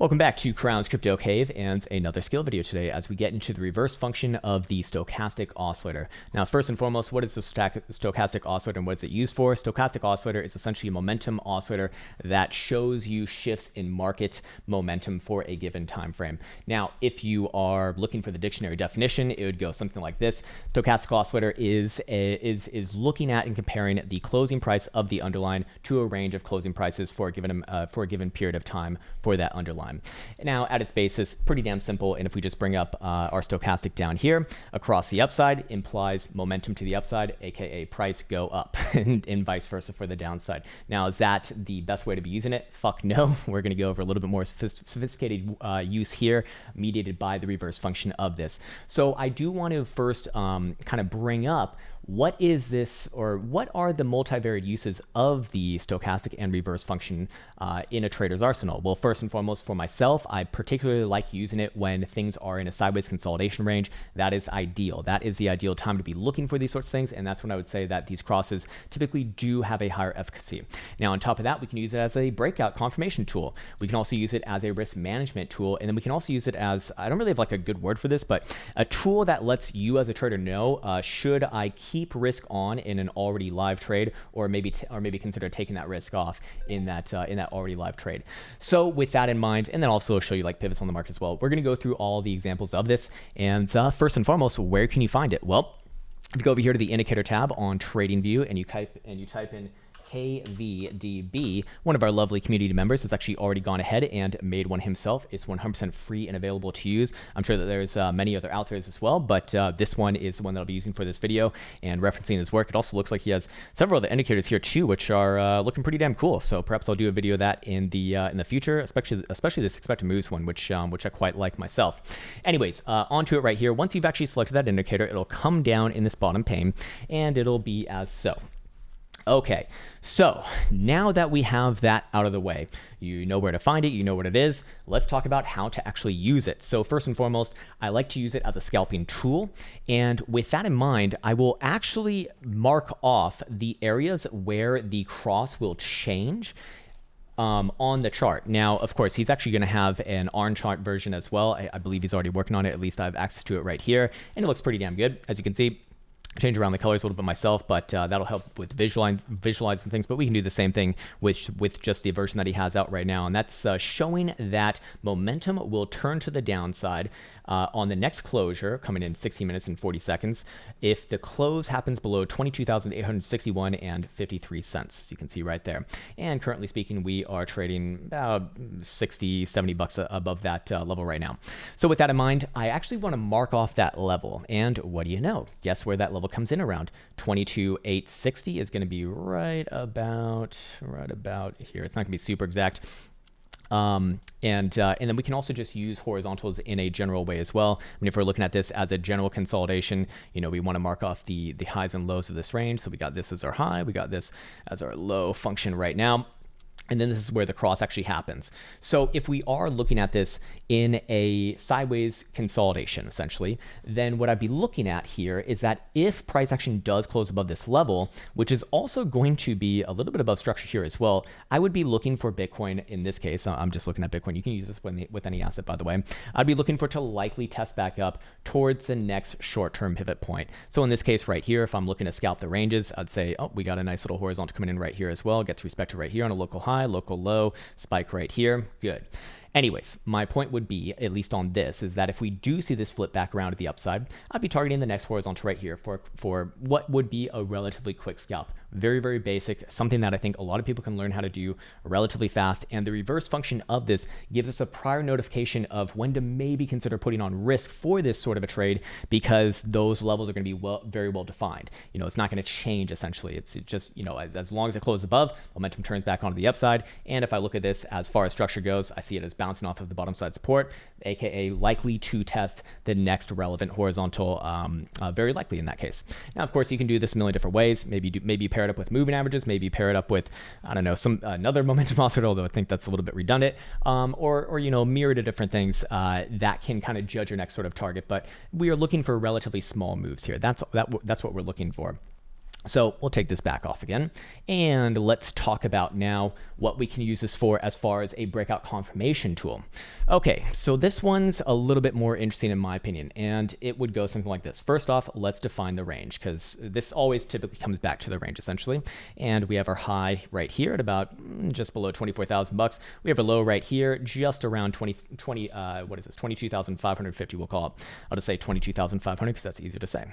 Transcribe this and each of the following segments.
Welcome back to Krown's Crypto Cave and another skill video today as we get into the reverse function of the stochastic oscillator. Now, first and foremost, what is the stochastic oscillator and what is it used for? Stochastic oscillator is essentially a momentum oscillator that shows you shifts in market momentum for a given time frame. Now, if you are looking for the dictionary definition, it would go something like this. Stochastic oscillator is looking at and comparing the closing price of the underlying to a range of closing prices for a given period of time for that underlying. Now, at its basis, pretty damn simple. And if we just bring up our stochastic down here, across the upside implies momentum to the upside, aka price go up, and vice versa for the downside. Now, is that the best way to be using it? Fuck no. We're going to go over a little bit more sophisticated use here, mediated by the reverse function of this. So I do want to first kind of bring up what is this, or what are the multivariate uses of the stochastic and reverse function in a trader's arsenal? Well, first and foremost, for myself, I particularly like using it when things are in a sideways consolidation range. That is ideal. That is the ideal time to be looking for these sorts of things, and that's when I would say that these crosses typically do have a higher efficacy. Now, on top of that, we can use it as a breakout confirmation tool. We can also use it as a risk management tool, and then we can also use it as, I don't really have like a good word for this, but a tool that lets you as a trader know, should I keep risk on in an already live trade, or maybe consider taking that risk off in that already live trade. So with that in mind, and then also show you like pivots on the market as well, we're going to go through all the examples of this. And first and foremost, where can you find it? Well, if you go over here to the indicator tab on TradingView and you type in KVDB, one of our lovely community members has actually already gone ahead and made one himself. It's 100% free and available to use. I'm sure that there's many other out there as well, but this one is the one that I'll be using for this video and referencing his work. It also looks like he has several other indicators here too, which are looking pretty damn cool. So perhaps I'll do a video of that in the future, especially this expected moves one, which I quite like myself. Anyways, onto it right here. Once you've actually selected that indicator, it'll come down in this bottom pane, and it'll be as so. Okay, so now that we have that out of the way, you know where to find it, you know what it is, let's talk about how to actually use it. So first and foremost, I like to use it as a scalping tool. And with that in mind, I will actually mark off the areas where the cross will change on the chart. Now, of course, he's actually going to have an ARCA chart version as well. I believe he's already working on it. At least I have access to it right here. And it looks pretty damn good, as you can see. Change around the colors a little bit myself, but that'll help with visualizing things. But we can do the same thing with just the version that he has out right now, and that's showing that momentum will turn to the downside on the next closure, coming in 16 minutes and 40 seconds, if the close happens below 22,861 and 53 cents, as you can see right there. And currently speaking, we are trading about 60, 70 bucks above that level right now. So with that in mind, I actually want to mark off that level. And what do you know? Guess where that level comes in around? 22,860 is going to be right about here. It's not going to be super exact. And then we can also just use horizontals in a general way as well. I mean, if we're looking at this as a general consolidation, you know, we want to mark off the highs and lows of this range. So we got this as our high, we got this as our low function right now. And then this is where the cross actually happens. So if we are looking at this in a sideways consolidation, essentially, then what I'd be looking at here is that if price action does close above this level, which is also going to be a little bit above structure here as well, I would be looking for Bitcoin in this case. I'm just looking at Bitcoin. You can use this with any asset, by the way. I'd be looking for it to likely test back up towards the next short-term pivot point. So in this case right here, if I'm looking to scalp the ranges, I'd say, oh, we got a nice little horizontal coming in right here as well. Gets respected right here on a local high, local low, spike right here. Good. Anyways, my point would be, at least on this, is that if we do see this flip back around to the upside, I'd be targeting the next horizontal right here for what would be a relatively quick scalp. Very, very basic, something that I think a lot of people can learn how to do relatively fast. And the reverse function of this gives us a prior notification of when to maybe consider putting on risk for this sort of a trade, because those levels are going to be very well defined. You know, it's not going to change essentially. It's just, you know, as long as it closes above, momentum turns back onto the upside. And if I look at this as far as structure goes, I see it as bouncing off of the bottom side support, aka likely to test the next relevant horizontal, very likely in that case. Now, of course, you can do this a million different ways. Maybe pair it up with moving averages, maybe pair it up with, I don't know, another momentum oscillator, although I think that's a little bit redundant, or you know, myriad of different things that can kind of judge your next sort of target. But we are looking for relatively small moves here. That's what we're looking for. So we'll take this back off again, and let's talk about now what we can use this for as far as a breakout confirmation tool. Okay, so this one's a little bit more interesting in my opinion, and it would go something like this. First off, let's define the range, because this always typically comes back to the range essentially. And we have our high right here at about just below 24,000 bucks. We have a low right here just around 22,550, we'll call it. I'll just say 22,500 because that's easier to say.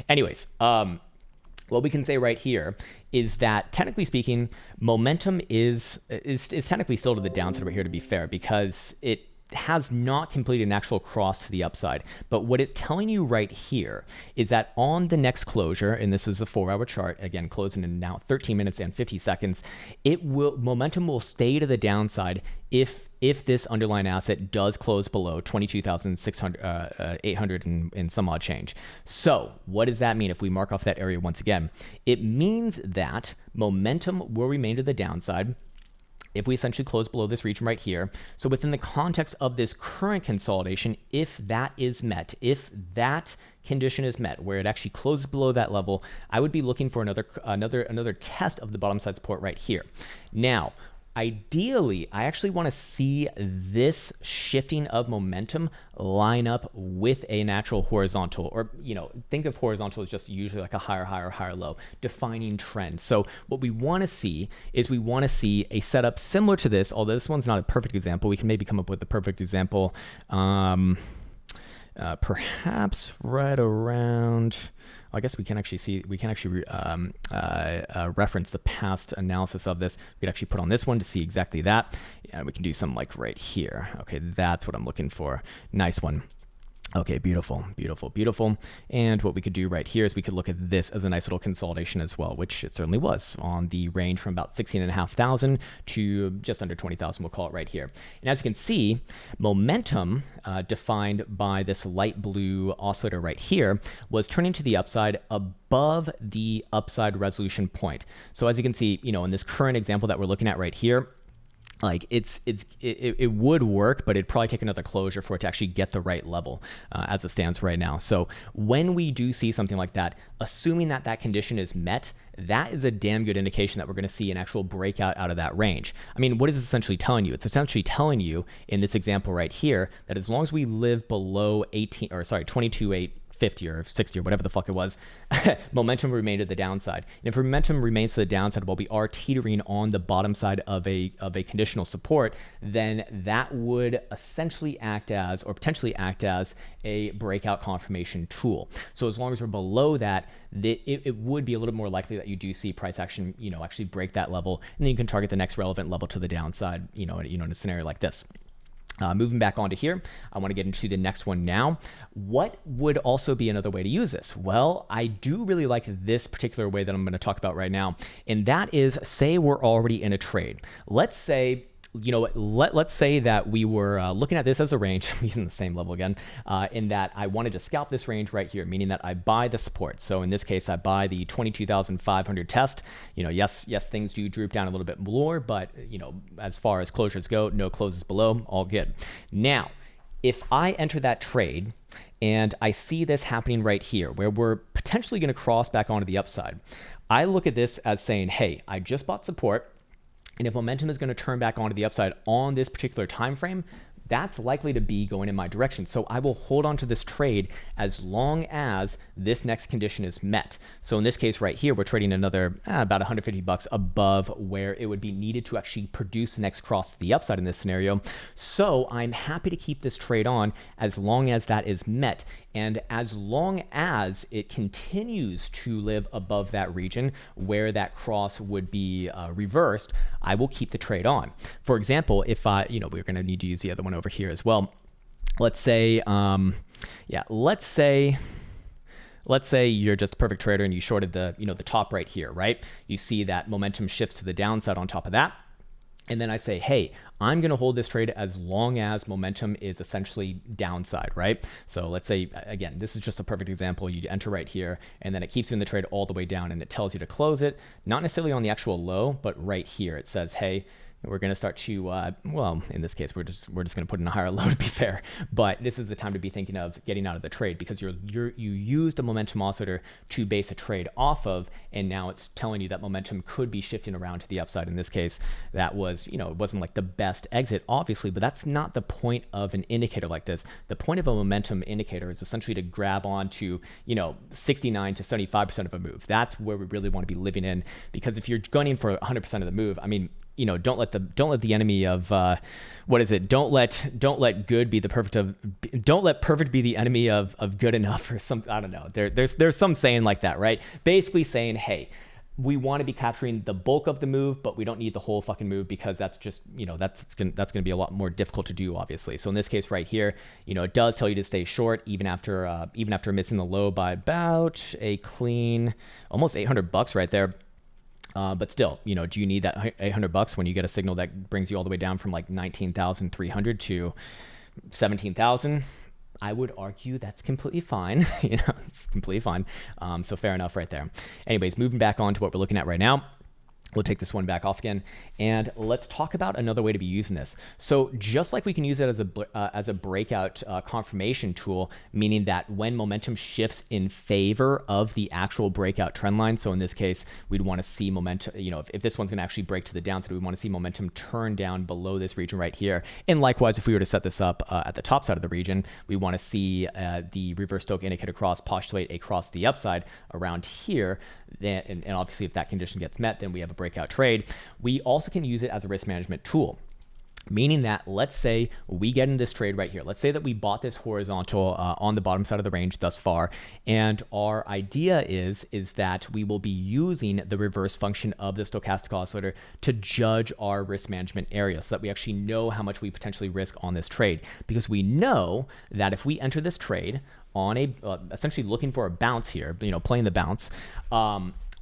Anyways, what we can say right here is that, technically speaking, momentum is technically still to the downside over here, to be fair, because it has not completed an actual cross to the upside. But what it's telling you right here is that on the next closure, and this is a 4-hour chart, again, closing in now 13 minutes and 50 seconds, momentum will stay to the downside if this underlying asset does close below 22,800 and some odd change. So what does that mean if we mark off that area once again? It means that momentum will remain to the downside if we essentially close below this region right here. So within the context of this current consolidation, if that is met, if that condition is met where it actually closes below that level, I would be looking for another test of the bottom side support right here. Now, ideally, I actually want to see this shifting of momentum line up with a natural horizontal, or, think of horizontal as just usually like a higher low, defining trend. So what we want to see is a setup similar to this, although this one's not a perfect example. We can maybe come up with the perfect example, perhaps right around, I guess we can actually reference the past analysis of this. We could actually put on this one to see exactly that. Yeah, we can do something like right here. Okay, that's what I'm looking for. Nice one. Okay, beautiful. And what we could do right here is we could look at this as a nice little consolidation as well, which it certainly was, on the range from about 16,500 to just under 20,000, we'll call it right here. And as you can see, momentum, defined by this light blue oscillator right here, was turning to the upside above the upside resolution point. So as you can see, in this current example that we're looking at right here, like it would work, but it'd probably take another closure for it to actually get the right level as it stands right now. So when we do see something like that, assuming that that condition is met, that is a damn good indication that we're going to see an actual breakout out of that range. I mean, what is it essentially telling you? It's essentially telling you in this example right here that as long as we live below 22,850 or 60 or whatever the fuck it was, momentum remained at the downside. And if momentum remains to the downside while we are teetering on the bottom side of a conditional support, then that would essentially act as, or potentially act as, a breakout confirmation tool. So as long as we're below that, it would be a little more likely that you do see price action, actually break that level, and then you can target the next relevant level to the downside, in a scenario like this. Moving back onto here, I want to get into the next one now. What would also be another way to use this? Well, I do really like this particular way that I'm going to talk about right now, and that is, say we're already in a trade. Let's say, let's say that we were looking at this as a range. I'm using the same level again, in that I wanted to scalp this range right here, meaning that I buy the support. So in this case, I buy the 22,500 test. Yes, things do droop down a little bit more, but as far as closures go, no closes below, all good. Now, if I enter that trade and I see this happening right here, where we're potentially going to cross back onto the upside, I look at this as saying, hey, I just bought support, and if momentum is going to turn back onto the upside on this particular time frame, that's likely to be going in my direction. So I will hold on to this trade as long as this next condition is met. So in this case right here, we're trading another about 150 bucks above where it would be needed to actually produce the next cross to the upside in this scenario. So I'm happy to keep this trade on as long as that is met. And as long as it continues to live above that region where that cross would be reversed, I will keep the trade on. For example, if we're going to need to use the other one over here as well. Let's say, let's say you're just a perfect trader and you shorted the, the top right here, right? You see that momentum shifts to the downside on top of that. And then I say, hey, I'm going to hold this trade as long as momentum is essentially downside, right? So let's say, again, this is just a perfect example. You enter right here, and then it keeps you in the trade all the way down, and it tells you to close it, not necessarily on the actual low, but right here. It says, hey, we're going to start to, well, in this case, we're just going to put in a higher low to be fair, but this is the time to be thinking of getting out of the trade because you used a momentum oscillator to base a trade off of, and now it's telling you that momentum could be shifting around to the upside. In this case, that was, it wasn't like the best exit, obviously, but that's not the point of an indicator like this. The point of a momentum indicator is essentially to grab on to, 69 to 75% of a move. That's where we really want to be living in, because if you're gunning for 100% of the move, I mean, don't let the enemy of don't let good be the perfect of, don't let perfect be the enemy of good enough, or some, I don't know. There's some saying like that, right? Basically saying, hey, we want to be capturing the bulk of the move, but we don't need the whole fucking move, because that's just, that's going to be a lot more difficult to do, obviously. So in this case right here, it does tell you to stay short even after missing the low by about a clean almost $800 right there. But still, do you need that $800 when you get a signal that brings you all the way down from like 19,300 to 17,000? I would argue that's completely fine. It's completely fine. So fair enough right there. Anyways, moving back on to what we're looking at right now. We'll take this one back off again, and let's talk about another way to be using this. So just like we can use it as a breakout confirmation tool, meaning that when momentum shifts in favor of the actual breakout trend line, so in this case, we'd want to see momentum, if this one's going to actually break to the downside, we want to see momentum turn down below this region right here. And likewise, if we were to set this up at the top side of the region, we want to see the reverse Stochastic indicator cross postulate across the upside around here. And obviously, if that condition gets met, then we have a breakout trade. We also can use it as a risk management tool, meaning that let's say we get in this trade right here. Let's say that we bought this horizontal on the bottom side of the range thus far, and our idea is that we will be using the reverse function of the stochastic oscillator to judge our risk management area, so that we actually know how much we potentially risk on this trade, because we know that if we enter this trade on a essentially looking for a bounce here, playing the bounce,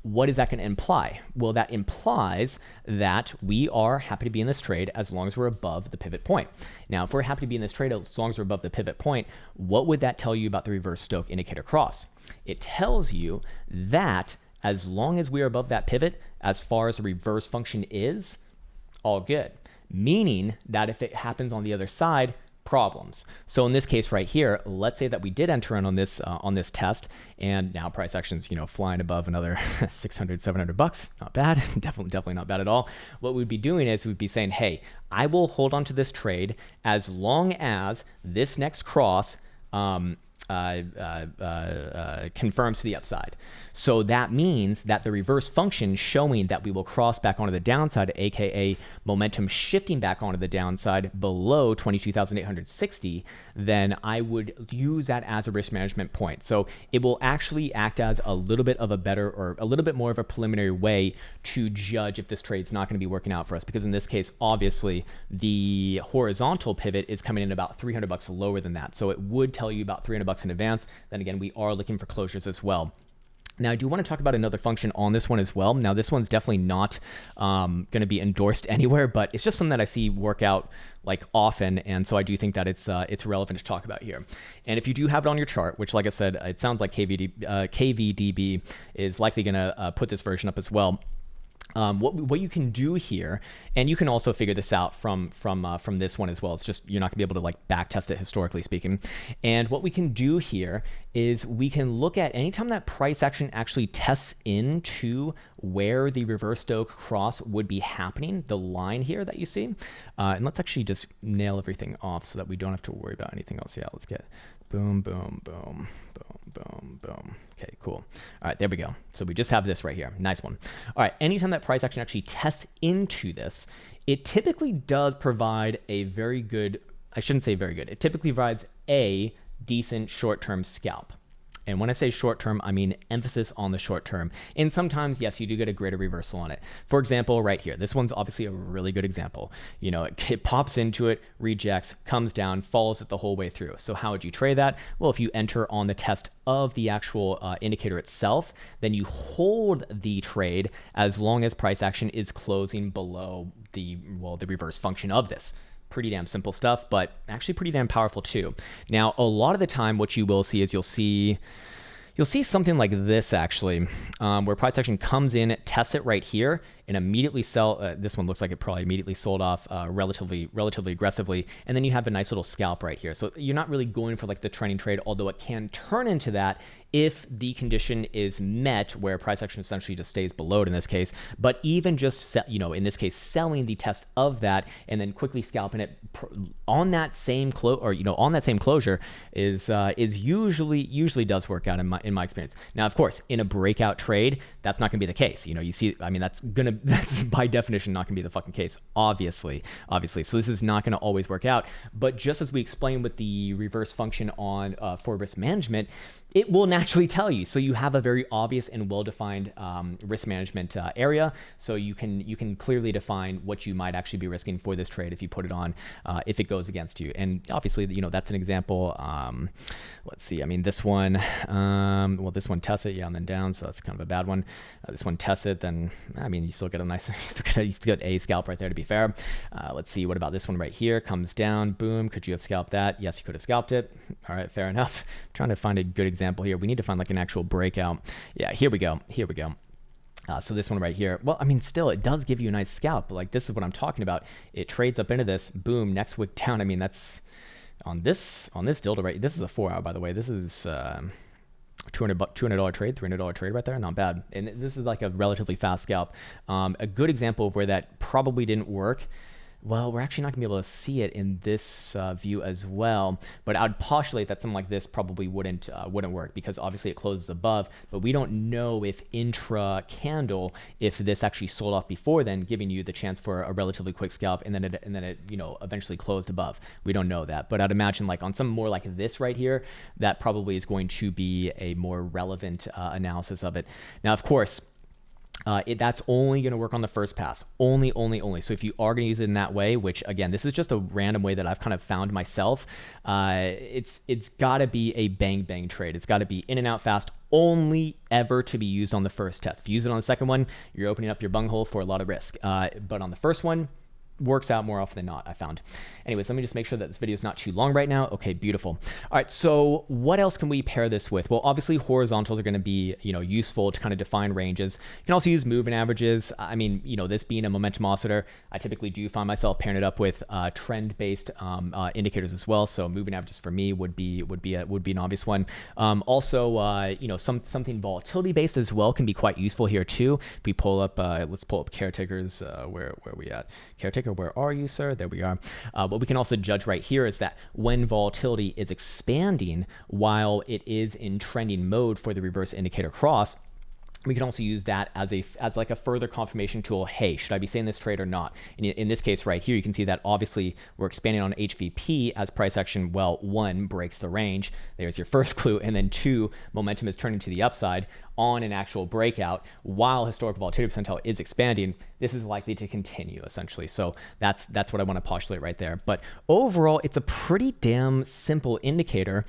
what is that going to imply? Well, that implies that we are happy to be in this trade as long as we're above the pivot point. Now, if we're happy to be in this trade as long as we're above the pivot point, what would that tell you about the reverse Stochastic indicator cross? It tells you that as long as we're above that pivot, as far as the reverse function is, all good. Meaning that if it happens on the other side, problems. So in this case right here, let's say that we did enter in on this test, and now price action's flying above another $600-700. Not bad. definitely not bad at all. What we'd be doing is we'd be saying, hey, I will hold on to this trade as long as this next cross confirms to the upside. So that means that the reverse function showing that we will cross back onto the downside, aka momentum shifting back onto the downside below 22,860, then I would use that as a risk management point. So it will actually act as a little bit of a better, or a little bit more of a preliminary way to judge if this trade's not going to be working out for us, because in this case, obviously the horizontal pivot is coming in about $300 lower than that. So it would tell you about $300 in advance. Then again, we are looking for closures as well. Now, I do want to talk about another function on this one as well. Now, this one's definitely not going to be endorsed anywhere, but it's just something that I see work out like often, and so I do think that it's relevant to talk about here. And if you do have it on your chart, which, like I said, it sounds like KVDB is likely going to put this version up as well. What you can do here, and you can also figure this out from this one as well. It's just you're not gonna be able to like back test it historically speaking. And what we can do here is we can look at anytime that price action actually tests into where the reverse Stochastic cross would be happening, the line here that you see. And let's actually just nail everything off so that we don't have to worry about anything else. Yeah, let's get boom, boom, boom, boom, boom, boom. Okay, cool. All right, there we go. So we just have this right here. Nice one. All right, anytime that price action actually tests into this, it typically does provide a very good, I shouldn't say very good, it typically provides a decent short-term scalp. And when I say short term, I mean emphasis on the short term. And sometimes, yes, you do get a greater reversal on it. For example, right here, this one's obviously a really good example. It pops into it, rejects, comes down, follows it the whole way through. So how would you trade that? Well, if you enter on the test of the actual indicator itself, then you hold the trade as long as price action is closing below the reverse function of this. Pretty damn simple stuff, but actually pretty damn powerful too. Now, a lot of the time, what you will see is you'll see something like this actually, where price action comes in, tests it right here, and immediately sell. This one looks like it probably immediately sold off relatively aggressively, and then you have a nice little scalp right here. So you're not really going for like the trending trade, although it can turn into that if the condition is met where price action essentially just stays below it in this case. But even just in this case, selling the test of that and then quickly scalping it on that same closure is usually does work out in my experience. Now, of course, in a breakout trade, that's not going to be the case. You see, I mean, that's by definition not going to be the fucking case, obviously. So this is not going to always work out. But just as we explained with the reverse function on for risk management, it will naturally tell you. So you have a very obvious and well-defined risk management area. So you can clearly define what you might actually be risking for this trade if you put it on, if it goes against you. And obviously, that's an example. Let's see. I mean, this one, well, this one tests it, yeah, and then down. So that's kind of a bad one. This one tests it, then I mean, you still get a nice, you still get a scalp right there, to be fair. Let's see. What about this one right here? Comes down, boom. Could you have scalped that? Yes, you could have scalped it. All right, fair enough. I'm trying to find a good example here. We need to find like an actual breakout. Yeah, here we go. So this one right here, well, I mean, still, it does give you a nice scalp. Like, this is what I'm talking about. It trades up into this, boom, next wick down. I mean, that's on this delta, right? This is a 4 hour, by the way. This is $200 trade, $300 trade right there. Not bad. And this is like a relatively fast scalp. A good example of where that probably didn't work. Well, we're actually not gonna be able to see it in this view as well, but I'd postulate that something like this probably wouldn't work, because obviously it closes above, but we don't know if intra candle, if this actually sold off before then, giving you the chance for a relatively quick scalp, and then it eventually closed above. We don't know that, but I'd imagine like on some more like this right here, that probably is going to be a more relevant analysis of it. Now, of course, that's only going to work on the first pass, only. So if you are going to use it in that way, which again, this is just a random way that I've kind of found myself, it's got to be a bang trade. It's got to be in and out fast, only ever to be used on the first test. If you use it on the second one, you're opening up your bunghole for a lot of risk. But on the first one, works out more often than not, I found. Anyways, let me just make sure that this video is not too long right now. Okay, beautiful. All right, so what else can we pair this with? Well, obviously horizontals are going to be, useful to kind of define ranges. You can also use moving averages. I mean, this being a momentum oscillator, I typically do find myself pairing it up with trend-based indicators as well. So moving averages for me would be an obvious one. Also, something volatility-based as well can be quite useful here too. If we pull up, let's pull up caretakers. Where are we at? Caretaker, where are you, sir? There we are. What we can also judge right here is that when volatility is expanding while it is in trending mode for the reverse indicator cross, we can also use that as like a further confirmation tool. Hey, should I be saying this trade or not? In this case right here, you can see that obviously we're expanding on HVP as price action, well, 1, breaks the range. There's your first clue. And then 2, momentum is turning to the upside on an actual breakout while historical volatility percentile is expanding. This is likely to continue essentially. So that's what I want to postulate right there. But overall, it's a pretty damn simple indicator,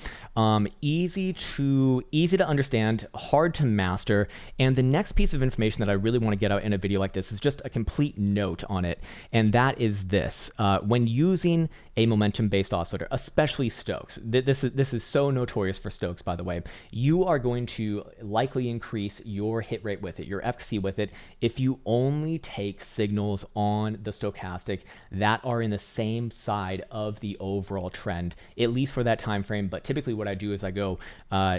easy to understand, hard to master. And the next piece of information that I really want to get out in a video like this is just a complete note on it. And that is this: when using a momentum-based oscillator, especially Stokes, this is so notorious for Stokes, by the way, you are going to likely increase your hit rate with it, your efficacy with it, if you only take signals on the stochastic that are in the same side of the overall trend, at least for that time frame. But typically what I do is I go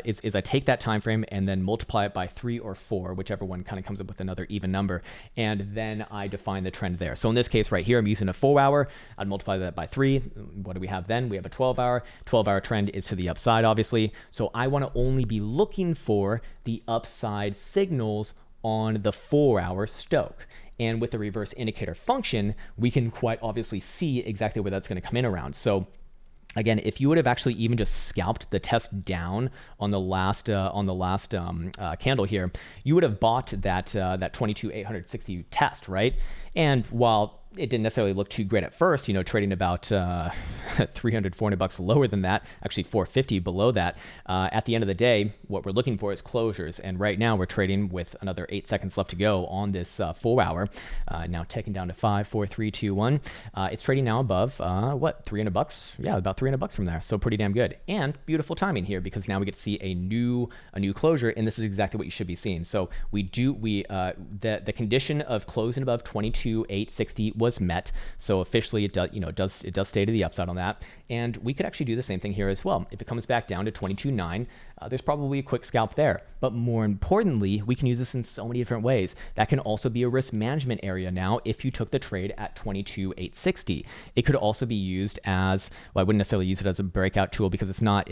is I take that time frame and then multiply it by 3 or 4, whichever one kind of comes up with another even number, and then I define the trend there. So in this case right here, I'm using a 4 hour. I'd multiply that by 3. What do we have then? We have a 12 hour. 12-hour trend is to the upside, obviously. So I want to only be looking for the upside signals on the 4-hour Stoke. And with the reverse indicator function, we can quite obviously see exactly where that's going to come in around. So again, if you would have actually even just scalped the test down on the last candle here, you would have bought that 22,860 test, right? And while it didn't necessarily look too great at first, you know, trading about 300, 400 bucks lower than that, actually 450 below that. At the end of the day, what we're looking for is closures. And right now we're trading with another 8 seconds left to go on this 4 hour. Now ticking down to 5, 4, 3, 2, 1. It's trading now above, what, 300 bucks? Yeah, about 300 bucks from there. So pretty damn good. And beautiful timing here, because now we get to see a new closure, and this is exactly what you should be seeing. So the condition of closing above 22,860 was met. So officially it does stay to the upside on that. And we could actually do the same thing here as well. If it comes back down to 22.9, there's probably a quick scalp there. But more importantly, we can use this in so many different ways. That can also be a risk management area now if you took the trade at 22,860. It could also be used as, well, I wouldn't necessarily use it as a breakout tool because it's not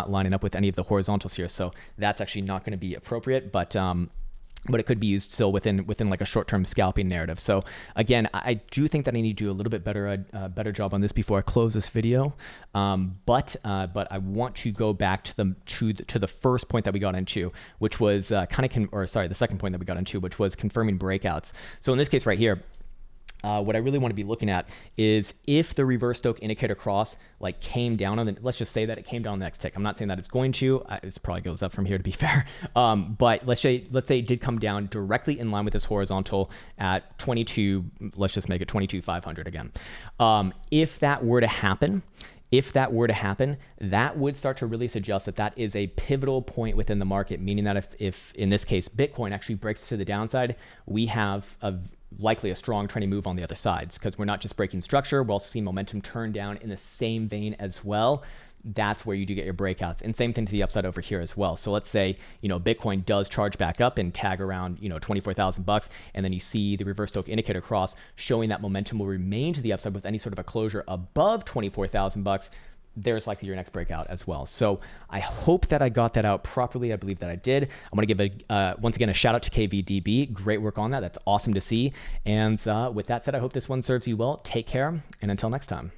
lining up with any of the horizontals here. So that's actually not going to be appropriate, but it could be used still within like a short-term scalping narrative. So again, I do think that I need to do a little bit better job on this before I close this video. But I want to go back to the first point that we got into, which was the second point that we got into, which was confirming breakouts. So in this case right here, what I really want to be looking at is if the reverse Stoch indicator cross like came down on the, let's just say that it came down the next tick. I'm not saying that it's going to, it probably goes up from here to be fair. But let's say it did come down directly in line with this horizontal at 22, let's just make it 22,500 again. If that were to happen, that would start to really suggest that that is a pivotal point within the market, meaning that if in this case, Bitcoin actually breaks to the downside, we have likely a strong trending move on the other sides, because we're not just breaking structure, we're also seeing momentum turn down in the same vein as well. That's where you do get your breakouts, and same thing to the upside over here as well. So let's say, you know, Bitcoin does charge back up and tag around, you know, 24,000 bucks, and then you see the reverse Stoch indicator cross showing that momentum will remain to the upside with any sort of a closure above 24,000 bucks. There's likely your next breakout as well. So I hope that I got that out properly. I believe that I did. I want to give once again a shout out to KVDB. Great work on that. That's awesome to see. And with that said, I hope this one serves you well. Take care, and until next time.